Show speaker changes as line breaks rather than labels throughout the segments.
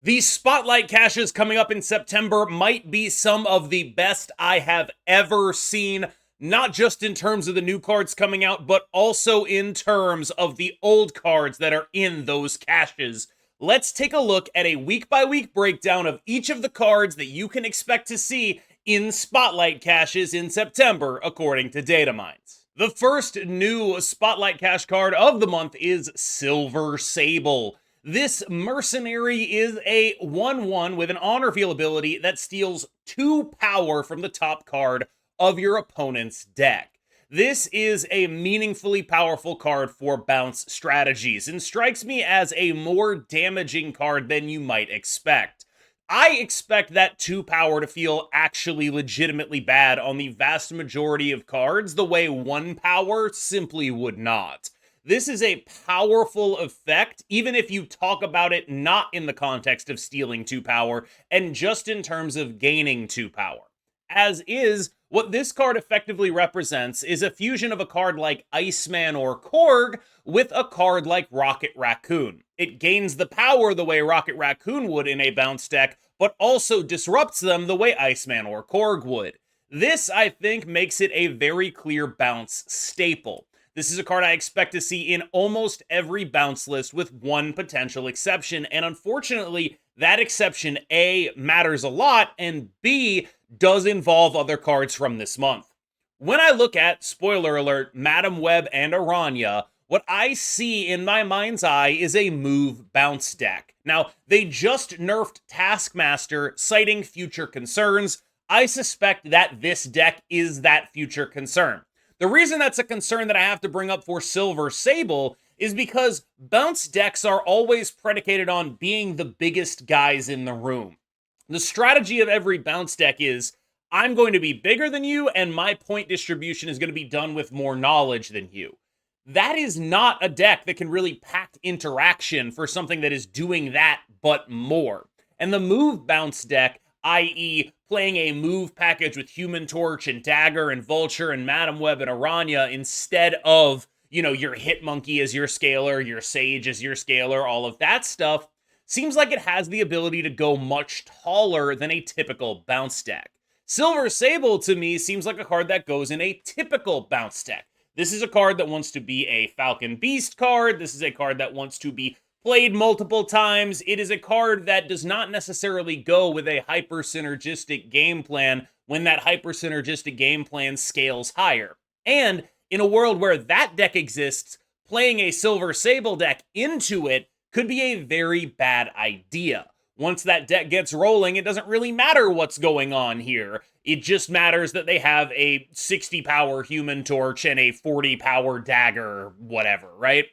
These spotlight caches coming up in September might be some of the best I have ever seen, not just in terms of the new cards coming out, but also in terms of the old cards that are in those caches. Let's take a look at a week-by-week breakdown of each of the cards that you can expect to see in spotlight caches in September, according to Datamines. The first new spotlight cache card of the month is Silver Sable. This mercenary is a 1/1 with an honor feel ability that steals 2 power from the top card of your opponent's deck. This is a meaningfully powerful card for bounce strategies and strikes me as a more damaging card than you might expect. I expect that 2 power to feel actually legitimately bad on the vast majority of cards, the way 1 power simply would not. This is a powerful effect, even if you talk about it not in the context of stealing 2 power, and just in terms of gaining 2 power. As is, what this card effectively represents is a fusion of a card like Iceman or Korg with a card like Rocket Raccoon. It gains the power the way Rocket Raccoon would in a bounce deck, but also disrupts them the way Iceman or Korg would. This, I think, makes it a very clear bounce staple. This is a card I expect to see in almost every bounce list with one potential exception, and unfortunately, that exception A, matters a lot, and B, does involve other cards from this month. When I look at, spoiler alert, Madam Web and Aranya, what I see in my mind's eye is a move bounce deck. Now, they just nerfed Taskmaster, citing future concerns. I suspect that this deck is that future concern. The reason that's a concern that I have to bring up for Silver Sable is because bounce decks are always predicated on being the biggest guys in the room. The strategy of every bounce deck is, I'm going to be bigger than you, and my point distribution is going to be done with more knowledge than you. That is not a deck that can really pack interaction for something that is doing that, but more. And the move bounce deck, i.e. playing a move package with Human Torch and Dagger and Vulture and Madam Web and Aranya instead of, your Hitmonkey as your scaler, your Sage as your scaler, all of that stuff, seems like it has the ability to go much taller than a typical bounce deck. Silver Sable, to me, seems like a card that goes in a typical bounce deck. This is a card that wants to be a Falcon Beast card. This is a card that wants to be played multiple times. It is a card that does not necessarily go with a hyper-synergistic game plan when that hyper-synergistic game plan scales higher. And in a world where that deck exists, playing a Silver Sable deck into it could be a very bad idea. Once that deck gets rolling, it doesn't really matter what's going on here. It just matters that they have a 60 power Human Torch and a 40 power Dagger, whatever, right?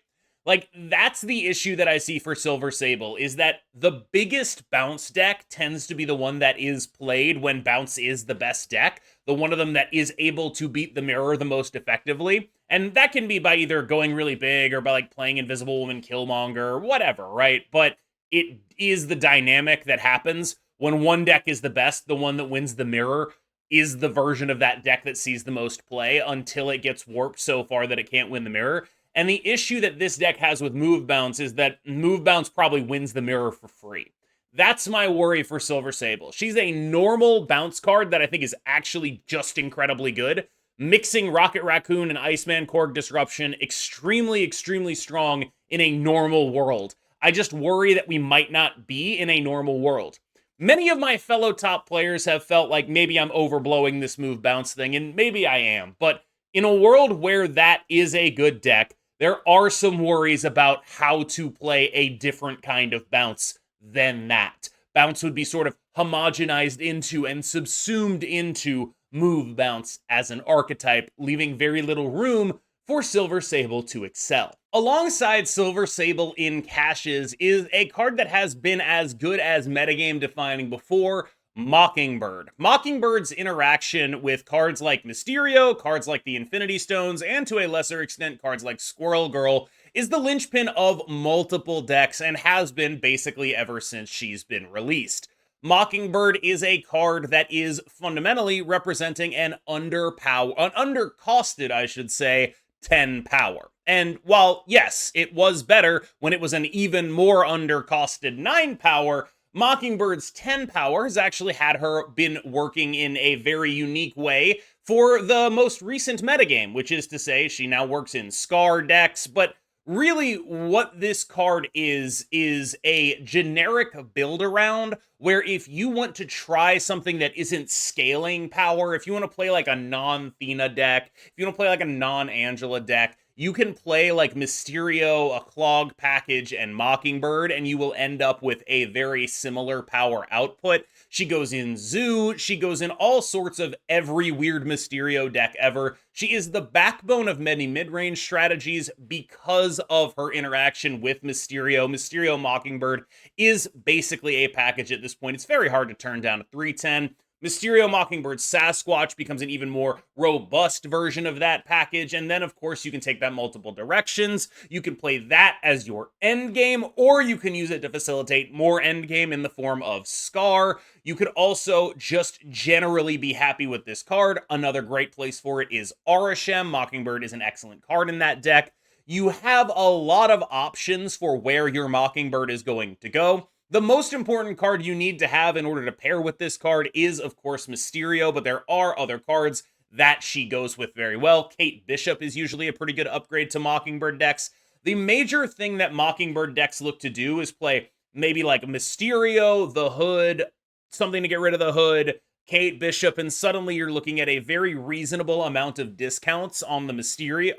Like, that's the issue that I see for Silver Sable, is that the biggest bounce deck tends to be the one that is played when bounce is the best deck, the one of them that is able to beat the mirror the most effectively. And that can be by either going really big or by playing Invisible Woman, Killmonger, or whatever, right? But it is the dynamic that happens when one deck is the best, the one that wins the mirror is the version of that deck that sees the most play until it gets warped so far that it can't win the mirror. And the issue that this deck has with Move Bounce is that Move Bounce probably wins the mirror for free. That's my worry for Silver Sable. She's a normal bounce card that I think is actually just incredibly good. Mixing Rocket Raccoon and Iceman Korg Disruption, extremely, extremely strong in a normal world. I just worry that we might not be in a normal world. Many of my fellow top players have felt like maybe I'm overblowing this Move Bounce thing, and maybe I am. But in a world where that is a good deck, there are some worries about how to play a different kind of bounce than that. Bounce would be sort of homogenized into and subsumed into Move Bounce as an archetype, leaving very little room for Silver Sable to excel. Alongside Silver Sable in caches is a card that has been as good as metagame defining before, Mockingbird. Mockingbird's interaction with cards like Mysterio, cards like the Infinity Stones, and to a lesser extent cards like Squirrel Girl is the linchpin of multiple decks and has been basically ever since she's been released. Mockingbird is a card that is fundamentally representing an undercosted, I should say, 10 power. And while, yes, it was better when it was an even more undercosted 9 power, Mockingbird's 10 power has actually had her been working in a very unique way for the most recent metagame, which is to say she now works in Scar decks, but really what this card is a generic build around where if you want to try something that isn't scaling power, if you want to play like a non-Thena deck, if you want to play like a non-Angela deck, you can play like Mysterio, a Clog package, and Mockingbird, and you will end up with a very similar power output. She goes in Zoo, she goes in all sorts of every weird Mysterio deck ever. She is the backbone of many mid-range strategies because of her interaction with Mysterio. Mysterio Mockingbird is basically a package at this point. It's very hard to turn down a 310. Mysterio Mockingbird Sasquatch becomes an even more robust version of that package, and then of course you can take that multiple directions. You can play that as your end game, or you can use it to facilitate more end game in the form of Scar. You could also just generally be happy with this card. Another great place for it is Arashem. Mockingbird is an excellent card in that deck. You have a lot of options for where your Mockingbird is going to go. The most important card you need to have in order to pair with this card is, of course, Mysterio, but there are other cards that she goes with very well. Kate Bishop is usually a pretty good upgrade to Mockingbird decks. The major thing that Mockingbird decks look to do is play maybe like Mysterio, the Hood, something to get rid of the Hood, Kate Bishop, and suddenly you're looking at a very reasonable amount of discounts on the Mysterio,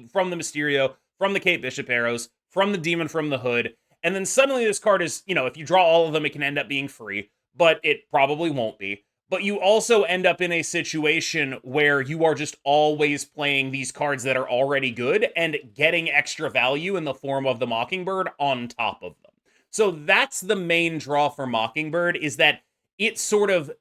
from the Mysterio, from the Kate Bishop arrows, from the Demon from the Hood. And then suddenly this card is, if you draw all of them, it can end up being free, but it probably won't be. But you also end up in a situation where you are just always playing these cards that are already good and getting extra value in the form of the Mockingbird on top of them. So that's the main draw for Mockingbird, is that it sort of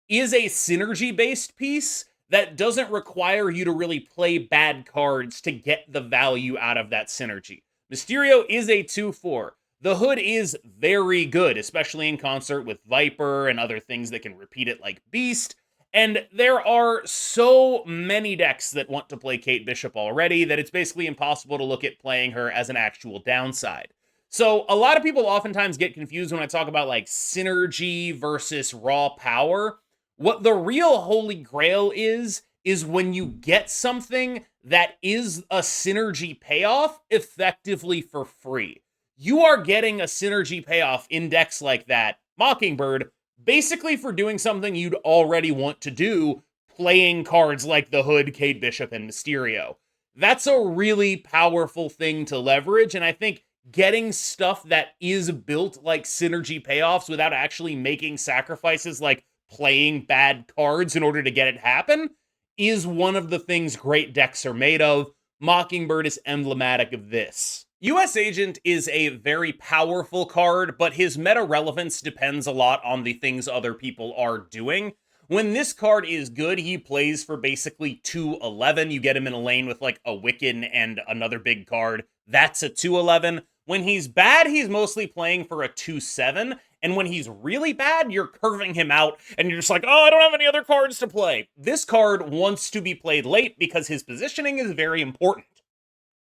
is a synergy-based piece that doesn't require you to really play bad cards to get the value out of that synergy. Mysterio is a 2/4. The Hood is very good, especially in concert with Viper and other things that can repeat it like Beast. And there are so many decks that want to play Kate Bishop already that it's basically impossible to look at playing her as an actual downside. So a lot of people oftentimes get confused when I talk about like synergy versus raw power. What the real holy grail is when you get something that is a synergy payoff effectively for free. You are getting a synergy payoff in decks like that, Mockingbird, basically for doing something you'd already want to do, playing cards like the Hood, Kate Bishop, and Mysterio. That's a really powerful thing to leverage, and I think getting stuff that is built like synergy payoffs without actually making sacrifices like playing bad cards in order to get it happen is one of the things great decks are made of. Mockingbird is emblematic of this. US Agent is a very powerful card, but his meta relevance depends a lot on the things other people are doing. When this card is good, he plays for basically 2/11. You get him in a lane with like a Wiccan and another big card. That's a 2/11. When he's bad, he's mostly playing for a 2/7. And when he's really bad, you're curving him out and you're just like, oh, I don't have any other cards to play. This card wants to be played late because his positioning is very important.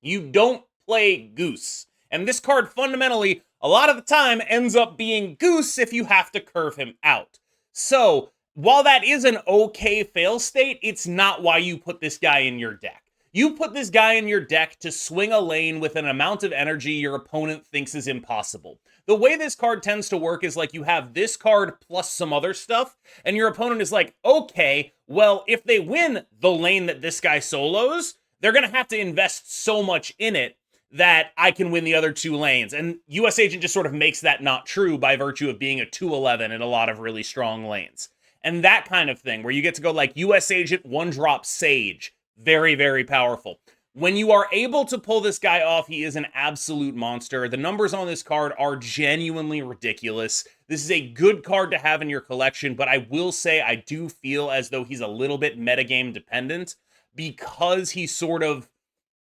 You don't play Goose. And this card fundamentally, a lot of the time, ends up being Goose if you have to curve him out. So, while that is an okay fail state, it's not why you put this guy in your deck. You put this guy in your deck to swing a lane with an amount of energy your opponent thinks is impossible. The way this card tends to work is like you have this card plus some other stuff, and your opponent is like, okay, well, if they win the lane that this guy solos, they're going to have to invest so much in it that I can win the other two lanes. And US Agent just sort of makes that not true by virtue of being a 2/11 in a lot of really strong lanes. And that kind of thing, where you get to go like US Agent, 1-drop Sage. Very, very powerful. When you are able to pull this guy off, he is an absolute monster. The numbers on this card are genuinely ridiculous. This is a good card to have in your collection, but I will say I do feel as though he's a little bit metagame dependent because he sort of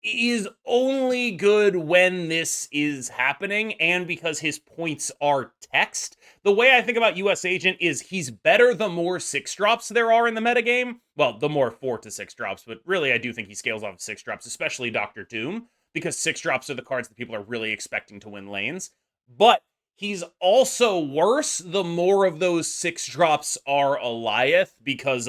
is only good when this is happening, and because his points are text. The way I think about US Agent is he's better the more 6-drops there are in the metagame. Well, the more 4 to 6 drops, but really I do think he scales off of 6 drops, especially Dr. Doom, because 6 drops are the cards that people are really expecting to win lanes. But He's also worse the more of those 6-drops are Elith, because,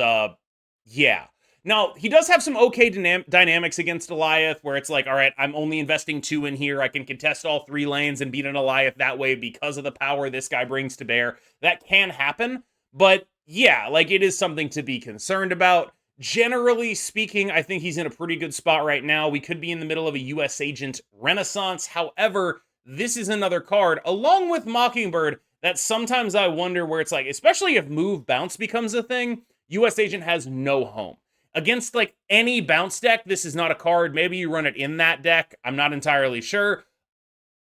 yeah. Now, he does have some okay dynamics against Elith, where it's like, all right, I'm only investing 2 in here. I can contest all 3 lanes and beat an Elith that way because of the power this guy brings to bear. That can happen, but yeah, like, it is something to be concerned about. Generally speaking, I think he's in a pretty good spot right now. We could be in the middle of a US Agent renaissance. However, this is another card, along with Mockingbird, that sometimes I wonder where it's like, especially if move bounce becomes a thing, US Agent has no home. Against, like, any bounce deck, this is not a card. Maybe you run it in that deck. I'm not entirely sure.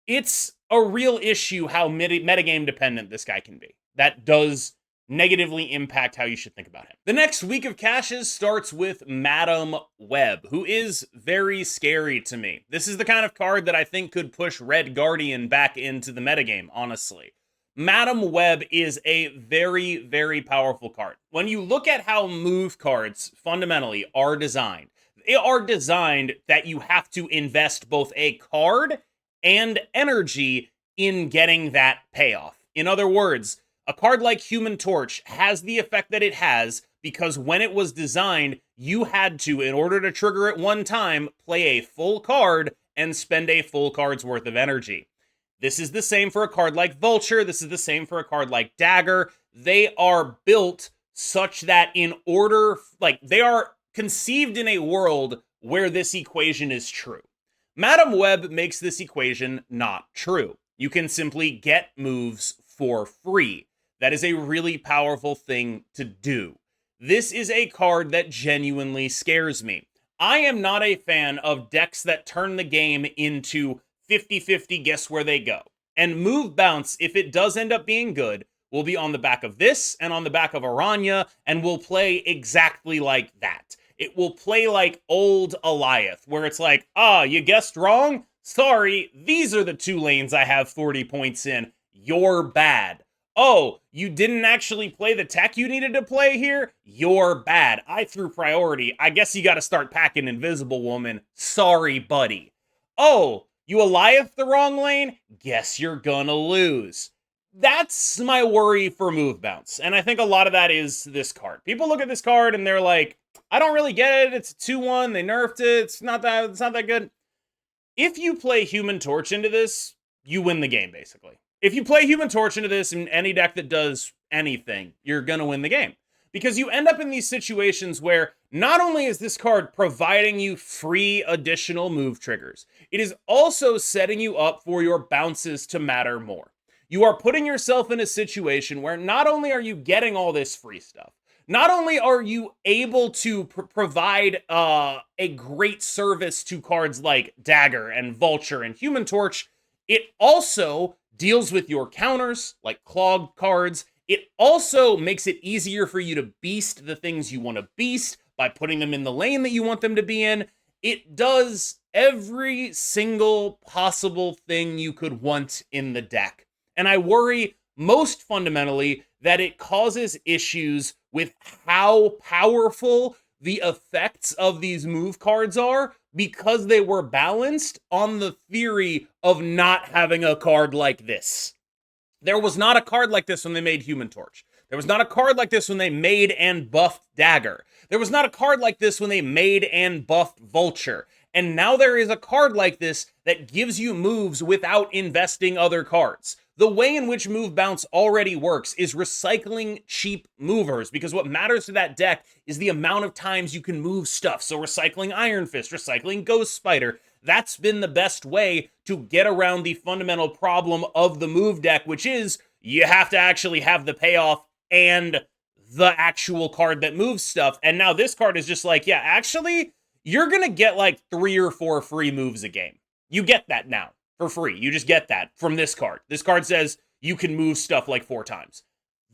It's a real issue how metagame dependent this guy can be. That does negatively impact how you should think about him. The next week of caches starts with Madam Web, who is very scary to me. This is the kind of card that I think could push Red Guardian back into the metagame, honestly. Madam Web is a very, very powerful card. When you look at how move cards fundamentally are designed, they are designed that you have to invest both a card and energy in getting that payoff. In other words, a card like Human Torch has the effect that it has because when it was designed, you had to, in order to trigger it one time, play a full card and spend a full card's worth of energy. This is the same for a card like Vulture. This is the same for a card like Dagger. They are built such that in order, like, they are conceived in a world where this equation is true. Madam Web makes this equation not true. You can simply get moves for free. That is a really powerful thing to do. This is a card that genuinely scares me. I am not a fan of decks that turn the game into 50-50 guess where they go. And move bounce, if it does end up being good, will be on the back of this and on the back of Arana, and will play exactly like that. It will play like old Elith, where it's like, you guessed wrong? Sorry, these are the 2 lanes I have 40 points in. You're bad. Oh, you didn't actually play the tech you needed to play here? You're bad. I threw priority. I guess you gotta start packing Invisible Woman. Sorry, buddy. Oh, you Elith the wrong lane? Guess you're gonna lose. That's my worry for move bounce. And I think a lot of that is this card. People look at this card and they're like, I don't really get it. It's a 2-1. They nerfed it. It's not that good. If you play Human Torch into this, you win the game, basically. If you play Human Torch into this in any deck that does anything, you're gonna win the game. Because you end up in these situations where not only is this card providing you free additional move triggers, it is also setting you up for your bounces to matter more. You are putting yourself in a situation where not only are you getting all this free stuff, not only are you able to provide a great service to cards like Dagger and Vulture and Human Torch, it also deals with your counters, like clogged cards. It also makes it easier for you to beast the things you want to beast by putting them in the lane that you want them to be in. It does every single possible thing you could want in the deck. And I worry most fundamentally that it causes issues with how powerful the effects of these move cards are because they were balanced on the theory of not having a card like this. There was not a card like this when they made Human Torch. There was not a card like this when they made and buffed Dagger. There was not a card like this when they made and buffed Vulture. And now there is a card like this that gives you moves without investing other cards. The way in which move bounce already works is recycling cheap movers, because what matters to that deck is the amount of times you can move stuff. So recycling Iron Fist, recycling Ghost Spider, that's been the best way to get around the fundamental problem of the move deck, which is you have to actually have the payoff and the actual card that moves stuff. And now this card is just like, yeah, actually, you're going to get like 3 or 4 free moves a game. You get that now for free. You just get that from this card. This card says you can move stuff like 4 times.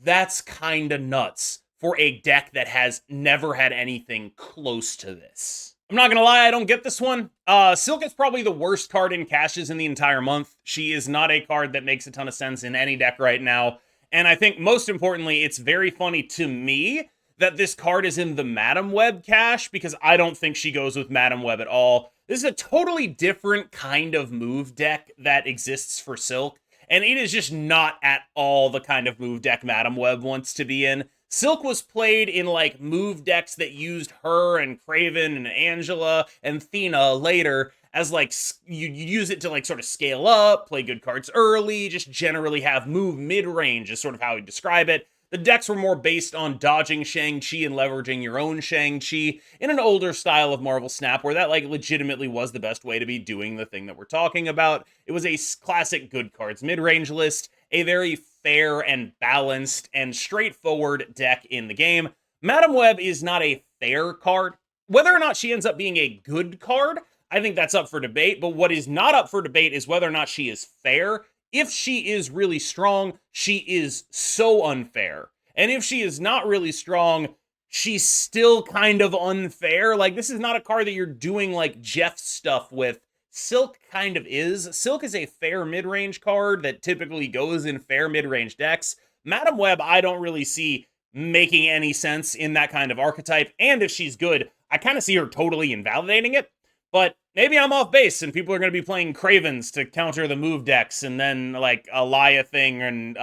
That's kind of nuts for a deck that has never had anything close to this. I'm not gonna lie, I don't get this one. Silk is probably the worst card in caches in the entire month. She is not a card that makes a ton of sense in any deck right now. And I think most importantly, it's very funny to me that this card is in the Madam Web cache, because I don't think she goes with Madam Web at all. This is a totally different kind of move deck that exists for Silk. and it is just not at all the kind of move deck Madam Web wants to be in. Silk was played in like move decks that used her and Craven and Angela and Thena later as like you use it to like sort of scale up, play good cards early, just generally have move mid-range is sort of how we describe it. The decks were more based on dodging Shang-Chi and leveraging your own Shang-Chi in an older style of Marvel Snap where that like legitimately was the best way to be doing the thing that we're talking about. It was a classic good cards mid-range list, a very fair and balanced and straightforward deck in the game. Madam Web is not a fair card. Whether or not she ends up being a good card, I think that's up for debate, but what is not up for debate is whether or not she is fair. If she is really strong, she is so unfair. And if she is not really strong, she's still kind of unfair. Like, this is not a card that you're doing like Jeff stuff with. Silk kind of is. Silk is a fair mid-range card that typically goes in fair mid-range decks. Madam Web, I don't really see making any sense in that kind of archetype. And if she's good, I kind of see her totally invalidating it. But maybe I'm off base and people are going to be playing Cravens to counter the move decks and then like Elith thing and,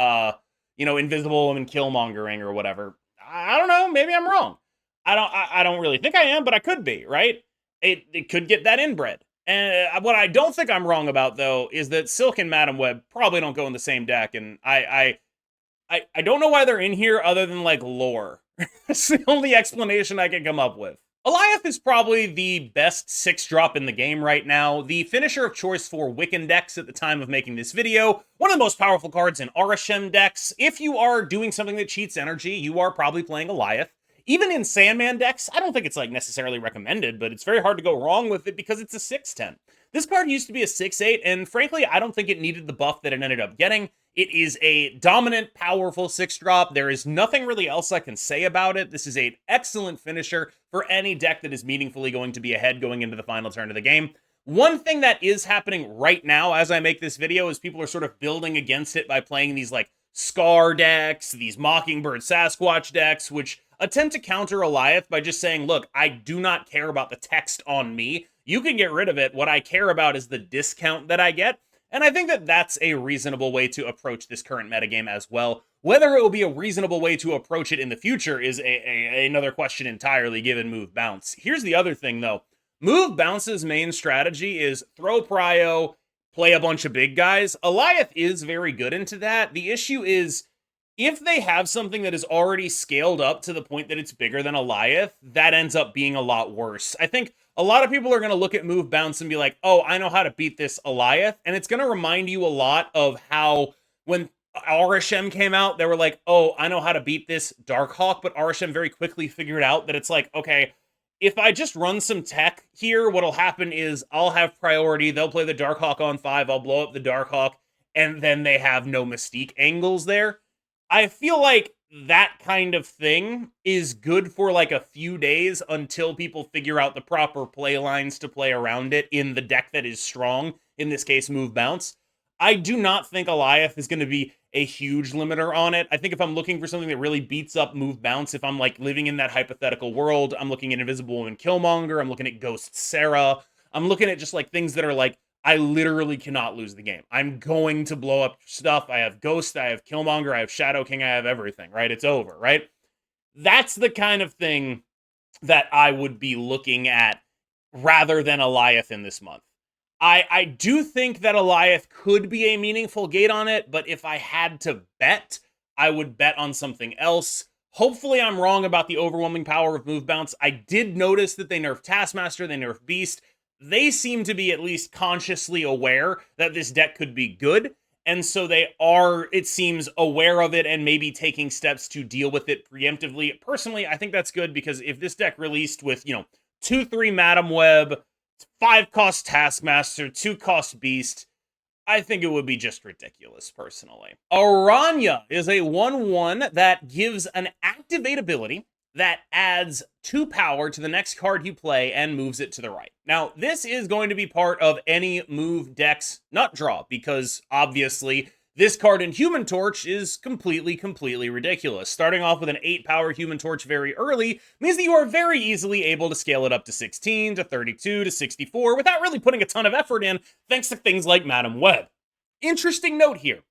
Invisible and Killmongering or whatever. I don't know. Maybe I'm wrong. I don't really think I am, but I could be, right? It could get that inbred. And what I don't think I'm wrong about, though, is that Silk and Madam Web probably don't go in the same deck. And I don't know why they're in here other than like lore. That's the only explanation I can come up with. Elith is probably the best 6-drop in the game right now, the finisher of choice for Wiccan decks at the time of making this video, one of the most powerful cards in Arana decks. If you are doing something that cheats energy, you are probably playing Elith. Even in Sandman decks, I don't think it's like necessarily recommended, but it's very hard to go wrong with it because it's a 6/10. This card used to be a 6/8, and frankly, I don't think it needed the buff that it ended up getting. It is a dominant, powerful 6-drop. There is nothing really else I can say about it. This is an excellent finisher for any deck that is meaningfully going to be ahead going into the final turn of the game. One thing that is happening right now as I make this video is people are sort of building against it by playing these like Scar decks, these Mockingbird Sasquatch decks, which attempt to counter Elith by just saying, look, I do not care about the text on me. You can get rid of it. What I care about is the discount that I get. And I think that that's a reasonable way to approach this current metagame as well. Whether it will be a reasonable way to approach it in the future is another question entirely, given move bounce. Here's the other thing, though. Move bounce's main strategy is throw prio, play a bunch of big guys. Elith is very good into that. The issue is, if they have something that is already scaled up to the point that it's bigger than Elith, that ends up being a lot worse. I think a lot of people are going to look at move bounce and be like, oh, I know how to beat this Elith. And it's going to remind you a lot of how when Arana came out, they were like, oh, I know how to beat this Darkhawk. But Arana very quickly figured out that it's like, okay, if I just run some tech here, what'll happen is I'll have priority. They'll play the Darkhawk on 5. I'll blow up the Darkhawk. And then they have no Mystique angles there. I feel like that kind of thing is good for like a few days until people figure out the proper play lines to play around it in the deck that is strong, in this case, move bounce. I do not think Elith is going to be a huge limiter on it. I think if I'm looking for something that really beats up move bounce, if I'm like living in that hypothetical world, I'm looking at Invisible and Killmonger, I'm looking at Ghost Sarah, I'm looking at just like things that are like, I literally cannot lose the game. I'm going to blow up stuff. I have Ghost, I have Killmonger, I have Shadow King, I have everything, right? It's over, right? That's the kind of thing that I would be looking at rather than Elith in this month. I do think that Elith could be a meaningful gate on it, but if I had to bet, I would bet on something else. Hopefully I'm wrong about the overwhelming power of move bounce. I did notice that they nerfed Taskmaster, they nerfed Beast. They seem to be at least consciously aware that this deck could be good, and so they are, it seems, aware of it and maybe taking steps to deal with it preemptively. Personally, I think that's good, because if this deck released with, 2/3 Madam Web, 5-cost Taskmaster, 2-cost Beast, I think it would be just ridiculous, personally. Arana is a 1/1 that gives an activate ability that adds 2 power to the next card you play and moves it to the right. Now, this is going to be part of any move deck's nut draw, because obviously this card in Human Torch is completely ridiculous. Starting off with an 8-power Human Torch very early means that you are very easily able to scale it up to 16, to 32, to 64 without really putting a ton of effort in, thanks to things like Madam Web. Interesting note here.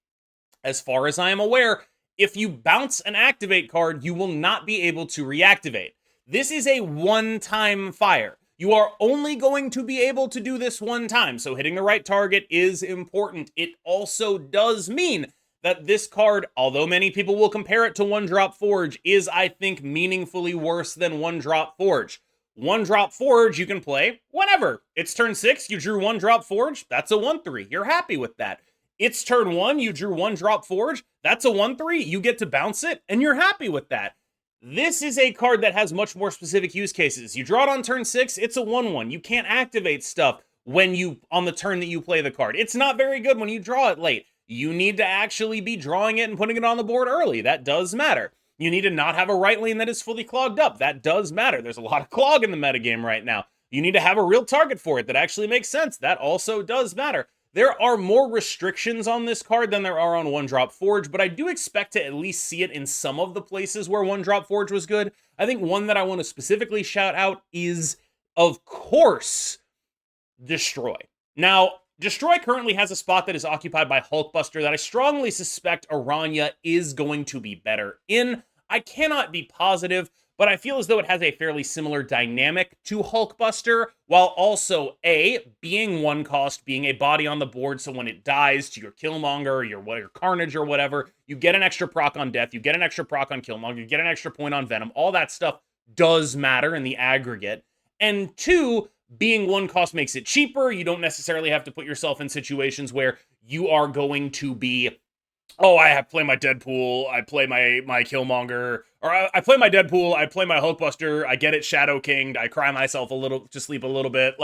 As far as I am aware, if you bounce an activate card, you will not be able to reactivate. This is a one-time fire. You are only going to be able to do this one time, so hitting the right target is important. It also does mean that this card, although many people will compare it to One Drop Forge, is, I think, meaningfully worse than One Drop Forge. One Drop Forge you can play whenever. It's turn 6, you drew One Drop Forge, that's a 1/3. You're happy with that. It's turn 1, you drew One Drop Forge, that's a 1/3. You get to bounce it, and you're happy with that. This is a card that has much more specific use cases. You draw it on turn 6, it's a 1/1. You can't activate stuff on the turn that you play the card. It's not very good when you draw it late. You need to actually be drawing it and putting it on the board early. That does matter. You need to not have a right lane that is fully clogged up. That does matter. There's a lot of clog in the metagame right now. You need to have a real target for it that actually makes sense. That also does matter. There are more restrictions on this card than there are on One Drop Forge, but I do expect to at least see it in some of the places where One Drop Forge was good. I think one that I want to specifically shout out is, of course, Destroy. Now, Destroy currently has a spot that is occupied by Hulkbuster that I strongly suspect Arana is going to be better in. I cannot be positive, but I feel as though it has a fairly similar dynamic to Hulkbuster, while also, being one cost, being a body on the board, so when it dies to your Killmonger or your Carnage or whatever, you get an extra proc on Death, you get an extra proc on Killmonger, you get an extra point on Venom. All that stuff does matter in the aggregate. And 2, being one cost makes it cheaper. You don't necessarily have to put yourself in situations where you are going to be, I play my Deadpool, I play my Killmonger, or I play my Deadpool, I play my Hulkbuster, I get it Shadow King'd, I cry myself a little to sleep a little bit.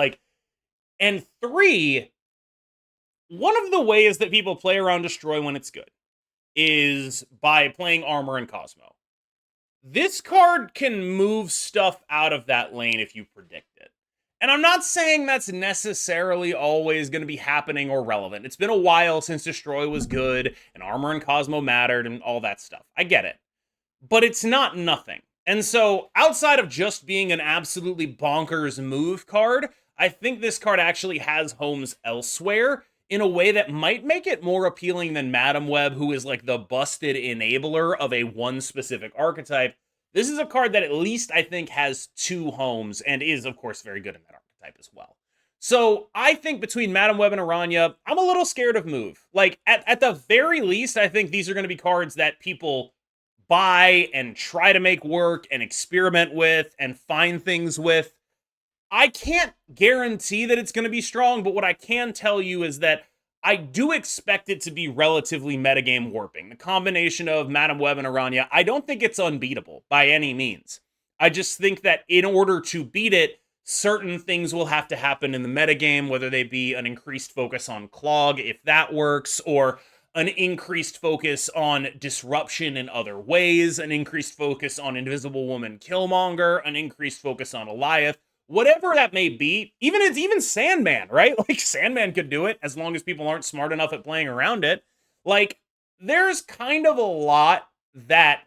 And 3, one of the ways that people play around Destroy when it's good is by playing Armor and Cosmo. This card can move stuff out of that lane if you predict it. And I'm not saying that's necessarily always going to be happening or relevant. It's been a while since Destroy was good, and Armor and Cosmo mattered, and all that stuff. I get it. But it's not nothing. And so, outside of just being an absolutely bonkers move card, I think this card actually has homes elsewhere in a way that might make it more appealing than Madam Web, who is like the busted enabler of a one specific archetype. This is a card that at least I think has 2 homes and is, of course, very good in that archetype as well. So I think between Madam Web and Arana, I'm a little scared of move. At the very least, I think these are going to be cards that people buy and try to make work and experiment with and find things with. I can't guarantee that it's going to be strong, but what I can tell you is that I do expect it to be relatively metagame warping. The combination of Madam Web and Arana, I don't think it's unbeatable by any means. I just think that in order to beat it, certain things will have to happen in the metagame, whether they be an increased focus on Clog, if that works, or an increased focus on disruption in other ways, an increased focus on Invisible Woman Killmonger, an increased focus on Elith. Whatever that may be, even Sandman, right? Sandman could do it as long as people aren't smart enough at playing around it. There's kind of a lot that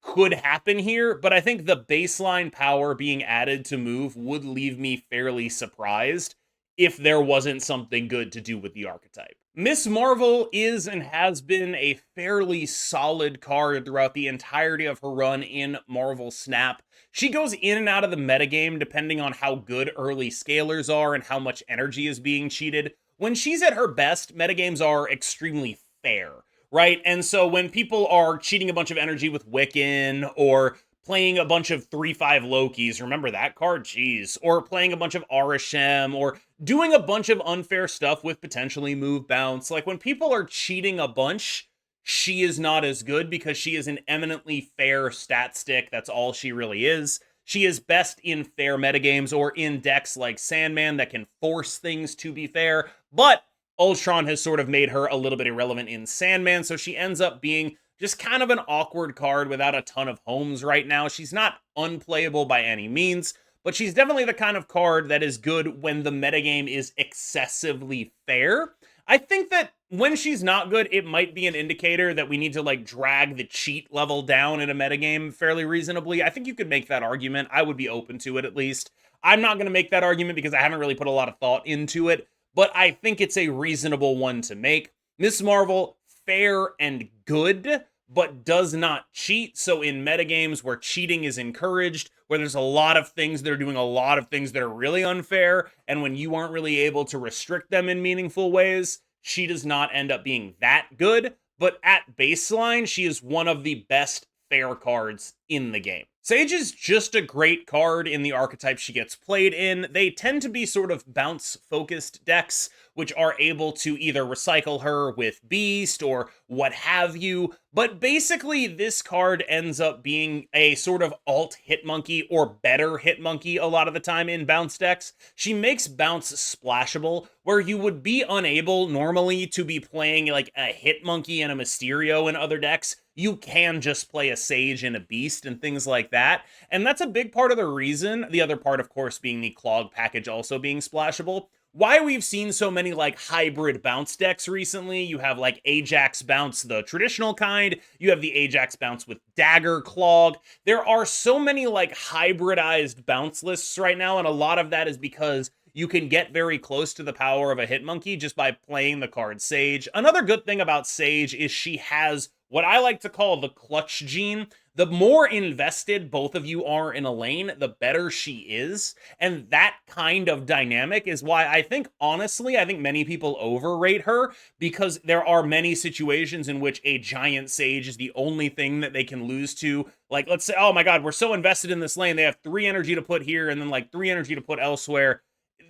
could happen here, but I think the baseline power being added to move would leave me fairly surprised if there wasn't something good to do with the archetype. Miss Marvel is and has been a fairly solid card throughout the entirety of her run in Marvel Snap. She goes in and out of the metagame depending on how good early scalers are and how much energy is being cheated. When she's at her best, metagames are extremely fair, right? And so when people are cheating a bunch of energy with Wiccan, or playing a bunch of 3/5 Lokis, remember that card? Jeez. Or playing a bunch of Arishem, or doing a bunch of unfair stuff with potentially move bounce. When people are cheating a bunch, she is not as good because she is an eminently fair stat stick. That's all she really is. She is best in fair metagames or in decks like Sandman that can force things to be fair, but Ultron has sort of made her a little bit irrelevant in Sandman, so she ends up being just kind of an awkward card without a ton of homes right now. She's not unplayable by any means, but she's definitely the kind of card that is good when the metagame is excessively fair. I think that when she's not good, it might be an indicator that we need to drag the cheat level down in a metagame fairly reasonably. I think you could make that argument. I would be open to it at least. I'm not going to make that argument because I haven't really put a lot of thought into it, but I think it's a reasonable one to make. Miss Marvel, fair and good, but does not cheat. So in metagames where cheating is encouraged, where there's a lot of things that are doing a lot of things that are really unfair, and when you aren't really able to restrict them in meaningful ways, she does not end up being that good. But at baseline, she is one of the best fair cards in the game. Sage is just a great card in the archetype she gets played in. They tend to be sort of bounce-focused decks, which are able to either recycle her with Beast or what have you. But basically, this card ends up being a sort of alt Hitmonkey or better Hitmonkey a lot of the time in bounce decks. She makes bounce splashable, where you would be unable normally to be playing like a Hitmonkey and a Mysterio in other decks. You can just play a Sage and a Beast and things like that. And that's a big part of the reason, the other part, of course, being the Clog package also being splashable, why we've seen so many like hybrid bounce decks recently. You have like Ajax bounce, the traditional kind. You have the Ajax bounce with Dagger Clog. There are so many like hybridized bounce lists right now, and a lot of that is because you can get very close to the power of a Hitmonkey just by playing the card Sage. Another good thing about Sage is she has what I like to call the clutch gene. The more invested both of you are in a lane, the better she is. And that kind of dynamic is why I think, honestly, I think many people overrate her, because there are many situations in which a giant Sage is the only thing that they can lose to. Like, let's say, oh my god, we're so invested in this lane, they have 3 energy to put here and then like 3 energy to put elsewhere.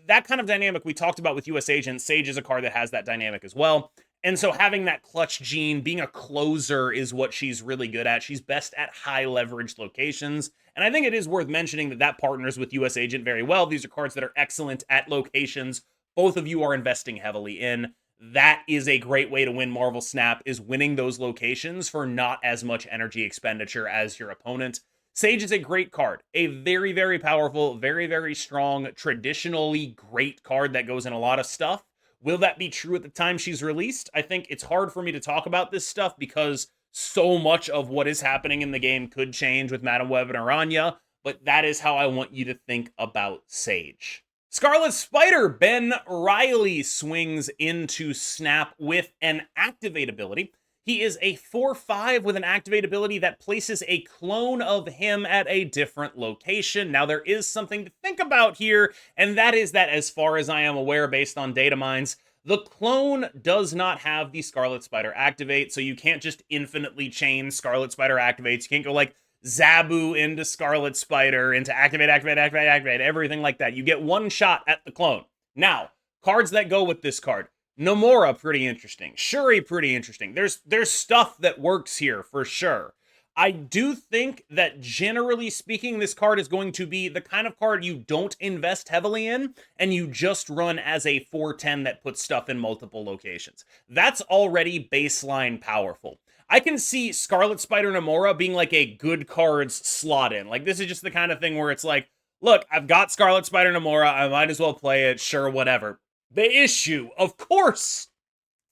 That kind of dynamic we talked about with US Agent. Sage is a card that has that dynamic as well. And so having that clutch gene, being a closer, is what she's really good at. She's best at high leverage locations. And I think it is worth mentioning that that partners with US Agent very well. These are cards that are excellent at locations both of you are investing heavily in. That is a great way to win Marvel Snap, is winning those locations for not as much energy expenditure as your opponent. Sage is a great card. A very, very powerful, very, very strong, traditionally great card that goes in a lot of stuff. Will that be true at the time she's released? I think it's hard for me to talk about this stuff because so much of what is happening in the game could change with Madam Web and Arana, but that is how I want you to think about Sage. Scarlet Spider, Ben Riley swings into Snap with an Activate ability. He is a 4/5 with an Activate ability that places a clone of him at a different location. Now, there is something to think about here, and that is that, as far as I am aware, based on data mines, the clone does not have the Scarlet Spider Activate, so you can't just infinitely chain Scarlet Spider Activates. You can't go like Zabu into Scarlet Spider, into Activate, Activate, Activate, Activate, everything like that. You get one shot at the clone. Now, cards that go with this card. Nomura, pretty interesting. Shuri, pretty interesting. There's stuff that works here, for sure. I do think that, generally speaking, this card is going to be the kind of card you don't invest heavily in, and you just run as a 4/10 that puts stuff in multiple locations. That's already baseline powerful. I can see Scarlet Spider Nomura being like a good cards slot in. Like, this is just the kind of thing where it's like, look, I've got Scarlet Spider Nomura, I might as well play it, sure, whatever. The issue, of course,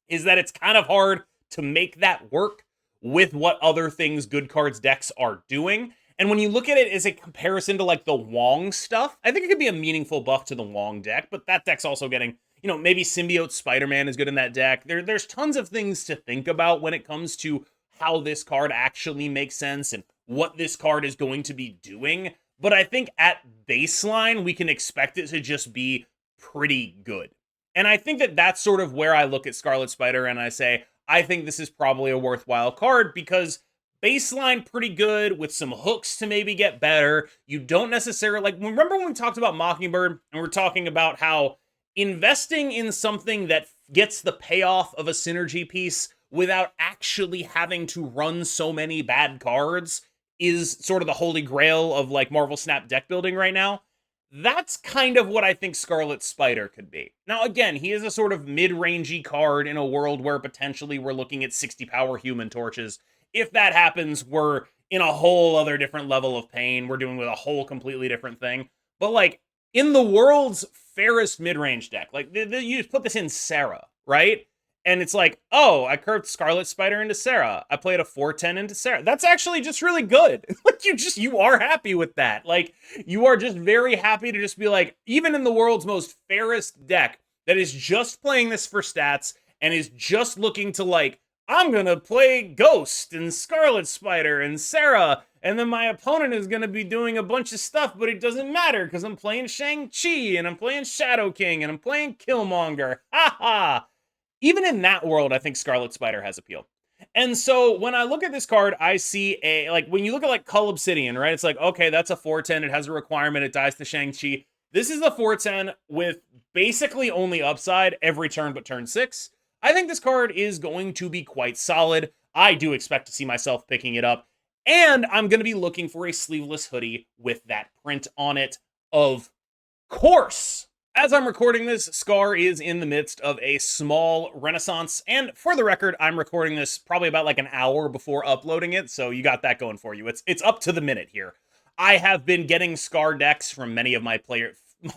is that it's kind of hard to make that work with what other things good cards decks are doing. And when you look at it as a comparison to like the Wong stuff, I think it could be a meaningful buff to the Wong deck, but that deck's also getting, you know, maybe Symbiote Spider-Man is good in that deck. There's tons of things to think about when it comes to how this card actually makes sense and what this card is going to be doing. But I think at baseline, we can expect it to just be pretty good. And I think that that's sort of where I look at Scarlet Spider and I say, I think this is probably a worthwhile card because baseline pretty good with some hooks to maybe get better. You don't necessarily, like, remember when we talked about Mockingbird and we're talking about how investing in something that gets the payoff of a synergy piece without actually having to run so many bad cards is sort of the holy grail of like Marvel Snap deck building right now? That's kind of what I think Scarlet Spider could be. Now, again, he is a sort of mid-rangey card in a world where potentially we're looking at 60 power Human Torches. If that happens, we're in a whole other different level of pain. We're dealing with a whole completely different thing. But, like, in the world's fairest mid-range deck, like, you put this in Sarah, right? And it's like, oh, I curved Scarlet Spider into Sarah. I played a 4/10 into Sarah. That's actually just really good. Like, you are happy with that. Like, you are just very happy to just be like, even in the world's most fairest deck that is just playing this for stats and is just looking to like, I'm gonna play Ghost and Scarlet Spider and Sarah, and then my opponent is gonna be doing a bunch of stuff, but it doesn't matter because I'm playing Shang-Chi and I'm playing Shadow King and I'm playing Killmonger. Ha ha! Even in that world, I think Scarlet Spider has appeal. And so when I look at this card, I see like, when you look at like Cull Obsidian, right? It's like, okay, that's a 4/10. It has a requirement. It dies to Shang-Chi. This is a 4/10 with basically only upside every turn but turn 6. I think this card is going to be quite solid. I do expect to see myself picking it up. And I'm going to be looking for a sleeveless hoodie with that print on it, of course. As I'm recording this, Scar is in the midst of a small renaissance, and for the record, I'm recording this probably about like an hour before uploading it, so you got that going for you. It's up to the minute here. I have been getting Scar decks from many of my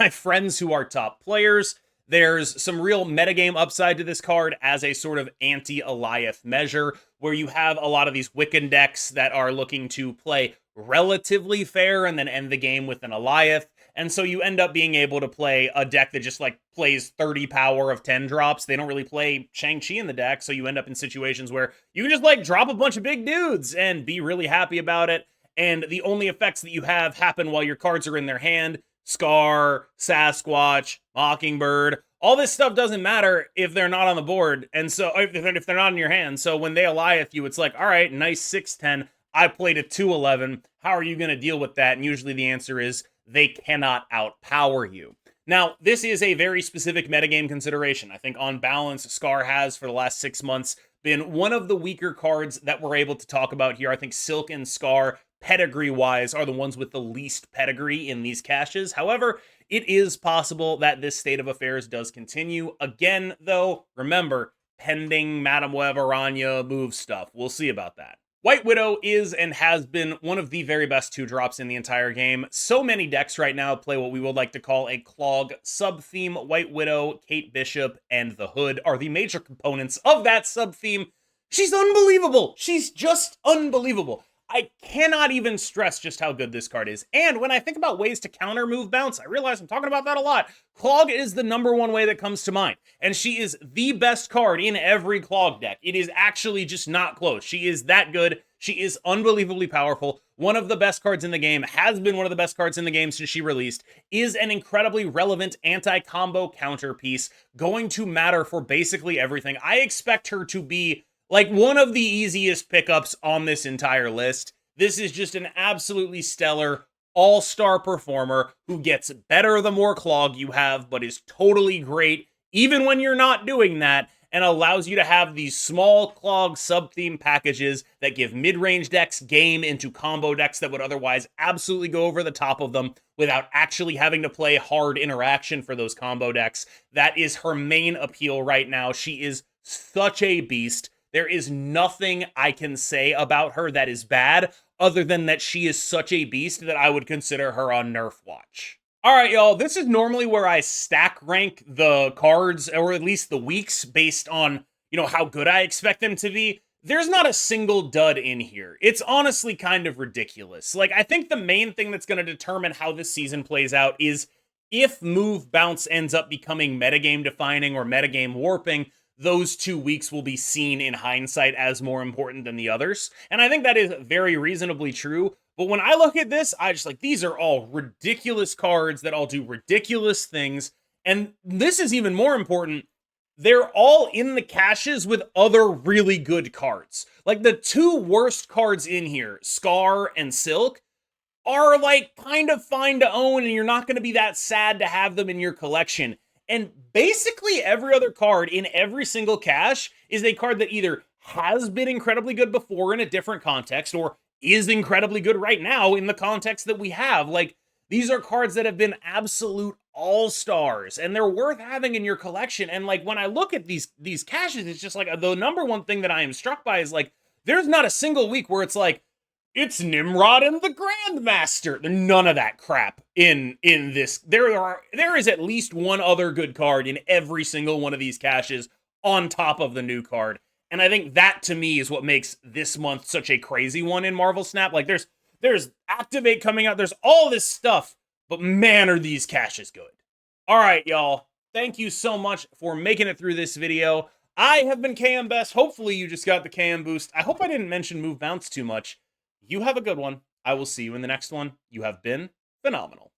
friends who are top players. There's some real metagame upside to this card as a sort of anti-Elith measure, where you have a lot of these Wiccan decks that are looking to play relatively fair and then end the game with an Elith. And so you end up being able to play a deck that just like plays 30 power of 10 drops. They don't really play Shang-Chi in the deck, so you end up in situations where you can just like drop a bunch of big dudes and be really happy about it. And the only effects that you have happen while your cards are in their hand. Scar, Sasquatch, Mockingbird, all this stuff doesn't matter if they're not on the board. And so if they're not in your hand. So when they Elith you, it's like, all right, nice 6/10. I played a 2/11. How are you going to deal with that? And usually the answer is they cannot outpower you. Now, this is a very specific metagame consideration. I think on balance, Scar has, for the last 6 months, been one of the weaker cards that we're able to talk about here. I think Silk and Scar, pedigree-wise, are the ones with the least pedigree in these caches. However, it is possible that this state of affairs does continue. Again, though, remember, pending Madame Web Aranya move stuff. We'll see about that. White Widow is and has been one of the very best 2-drops in the entire game. So many decks right now play what we would like to call a clog sub-theme. White Widow, Kate Bishop, and the Hood are the major components of that sub-theme. She's unbelievable. She's just unbelievable. I cannot even stress just how good this card is. And when I think about ways to counter move bounce, I realize I'm talking about that a lot. Clog is the #1 way that comes to mind. And she is the best card in every Clog deck. It is actually just not close. She is that good. She is unbelievably powerful. One of the best cards in the game, has been one of the best cards in the game since she released, is an incredibly relevant anti-combo counter piece, going to matter for basically everything. I expect her to be like one of the easiest pickups on this entire list. This is just an absolutely stellar all-star performer who gets better the more Clog you have, but is totally great even when you're not doing that, and allows you to have these small Clog sub-theme packages that give mid-range decks game into combo decks that would otherwise absolutely go over the top of them without actually having to play hard interaction for those combo decks. That is her main appeal right now. She is such a beast. There is nothing I can say about her that is bad, other than that she is such a beast that I would consider her on Nerf watch. All right, y'all, this is normally where I stack rank the cards, or at least the weeks, based on, how good I expect them to be. There's not a single dud in here. It's honestly kind of ridiculous. Like, I think the main thing that's going to determine how this season plays out is if move bounce ends up becoming metagame defining or metagame warping. Those 2 weeks will be seen in hindsight as more important than the others. And I think that is very reasonably true. But when I look at this, I just these are all ridiculous cards that all do ridiculous things. And this is even more important. They're all in the caches with other really good cards. Like the 2 worst cards in here, Scar and Silk, are kind of fine to own, and you're not going to be that sad to have them in your collection. And basically every other card in every single cache is a card that either has been incredibly good before in a different context or is incredibly good right now in the context that we have. These are cards that have been absolute all-stars, and they're worth having in your collection. And when I look at these caches, it's just the #1 thing that I am struck by is there's not a single week where it's Nimrod and the Grandmaster. None of that crap in this. There is at least one other good card in every single one of these caches on top of the new card. And I think that, to me, is what makes this month such a crazy one in Marvel Snap. There's Activate coming out. There's all this stuff. But man, are these caches good. All right, y'all. Thank you so much for making it through this video. I have been KM Best. Hopefully you just got the KM boost. I hope I didn't mention move bounce too much. You have a good one. I will see you in the next one. You have been phenomenal.